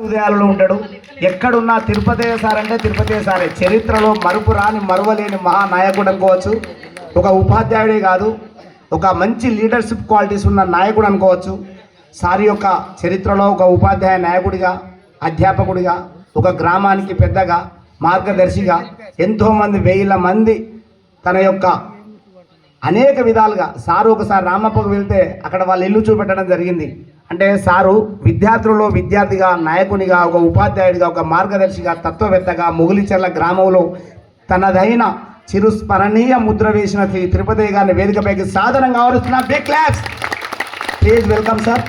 హృదయాలలో ఉంటాడు. ఎక్కడున్నా తిరుపతి సార్ అంటే తిరుపతి సారే. చరిత్రలో మరుపు రాని మరువలేని మహానాయకుడు అనుకోవచ్చు. ఒక ఉపాధ్యాయుడే కాదు, ఒక మంచి లీడర్షిప్ క్వాలిటీస్ ఉన్న నాయకుడు అనుకోవచ్చు. సార్ యొక్క చరిత్రలో ఒక ఉపాధ్యాయ నాయకుడిగా, అధ్యాపకుడిగా, ఒక గ్రామానికి పెద్దగా, మార్గదర్శిగా, ఎంతోమంది వేల మంది తన యొక్క అనేక విధాలుగా. సారు ఒకసారి రామప్పకు వెళ్తే అక్కడ వాళ్ళ ఇల్లు చూపెట్టడం జరిగింది. అంటే సారు విద్యార్థులలో విద్యార్థిగా, నాయకునిగా, ఒక ఉపాధ్యాయుడిగా, ఒక మార్గదర్శిగా, తత్వవేత్తగా ముగిలిచెర్ల గ్రామంలో తనదైన చిరుస్మరణీయ ముద్ర వేసిన శ్రీ తిరుపతి గారిని వేదికపైకి సాధారణంగా ఆహ్వానిస్తున్న. Big claps. Please welcome sir.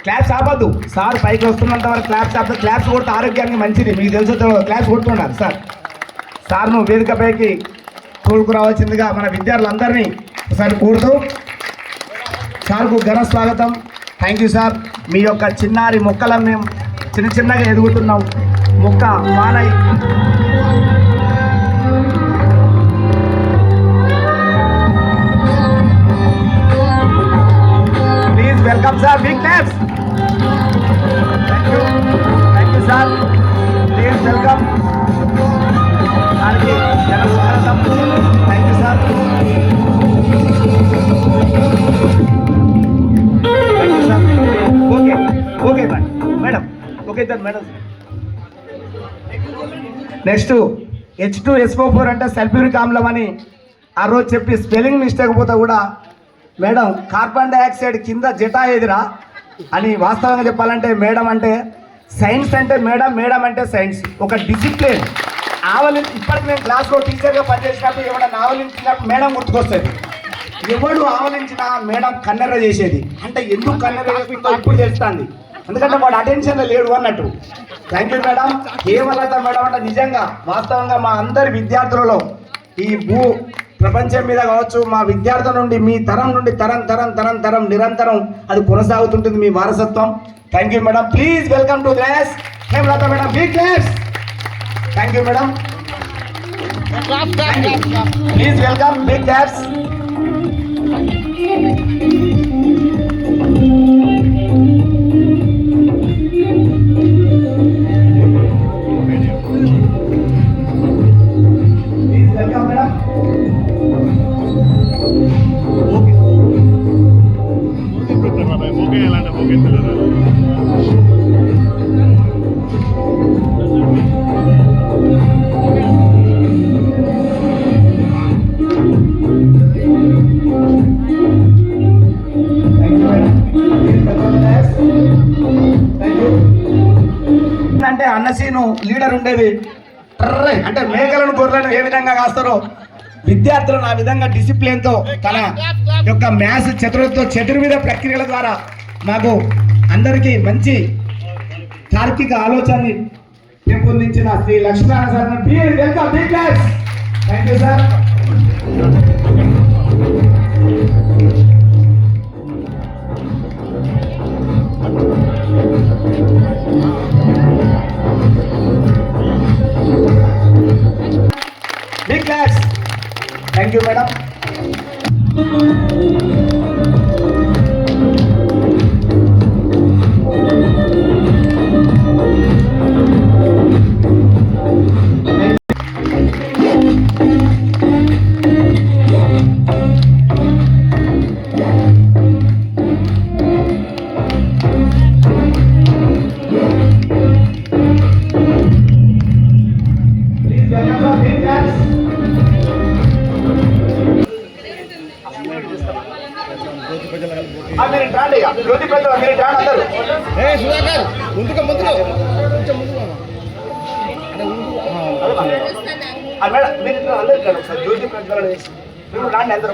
Claps ఆపద్దు సార్, పైకి వస్తున్నంత వరకు క్లాప్స్ ఆపదు. క్లాప్స్ కొడితే ఆరోగ్యానికి మంచిది, మీకు తెలుసు. క్లాప్స్ కొడుతున్నారు సార్. సార్ను వేదికపైకి తోడుకురావాల్సిందిగా మన విద్యార్థులందరినీ ఒకసారి కోరుతూ సార్కు ఘన స్వాగతం. Thank you sir. మీ యొక్క చిన్నారి మొక్కలను మేము చిన్నగా ఎదుగుతున్నాం. మొక్క మానై please welcome sir. Big claps. Thank you sir. Please welcome. దానికి ఘన స్వాగతం. Thank you sir. Okay madam. Okay sir madam. Next H2SO4 అంటే సల్ఫ్యూరిక్ ఆమ్లం అని ఆ రోజు చెప్పి స్పెల్లింగ్ మిస్టేక్ పోతే కూడా మేడం కార్బన్ డైఆక్సైడ్ కింద జటా ఎదిరా అని వాస్తవంగా చెప్పాలంటే మేడం అంటే సైన్స్ అంటే మేడం, మేడం అంటే సైన్స్. ఒక డిసిప్లిన్. ఇప్పటికి నేను క్లాస్లో టీచర్గా పనిచేసినప్పుడు ఎవరైనా ఆవలించినప్పుడు మేడం గుర్తుకొస్తుంది. ఎవడు ఆవలించినా మేడం కన్నెర్ర చేసేది. అంటే ఎందుకు కన్నెర్ర చేస్తుందో ఇప్పుడు తెలుస్తుంది, ఎందుకంటే వాడు అటెన్షన్లో లేడు అన్నట్టు. Thank you madam. కేవలత మేడం అంటే నిజంగా వాస్తవంగా మా అందరి విద్యార్థులలో ఈ ప్రపంచం మీద కావచ్చు, మా విద్యార్థుల నుండి మీ తరం నుండి తరం తరం తరం తరం నిరంతరం అది కొనసాగుతుంటుంది మీ వారసత్వం. Thank you madam. Please welcome to class Hemalatha madam. Big claps. Thank you madam. Please welcome. Big claps. అంటే అన్నసీను లీడర్ ఉండేది. అంటే మేకలను గొర్రెలను ఏ విధంగా కాస్తారో విద్యార్థులను ఆ విధంగా డిసిప్లిన్తో తన యొక్క మ్యాథ్స్ చతుర్విధ ప్రక్రియల ద్వారా మాకు అందరికీ మంచి తార్కిక ఆలోచనని పెంపొందించిన Shri Lakshminarayana sir. Welcome. Big claps. Thank you sir. Big claps. Thank you madam. మీరు రాండి, జ్యోతి ప్రజలు మీరు రాండి అందరూ. సుధాకర్ ముందుగా మేడం మీరు అందరూ జ్యోతి ప్రజలు రాండి అందరూ.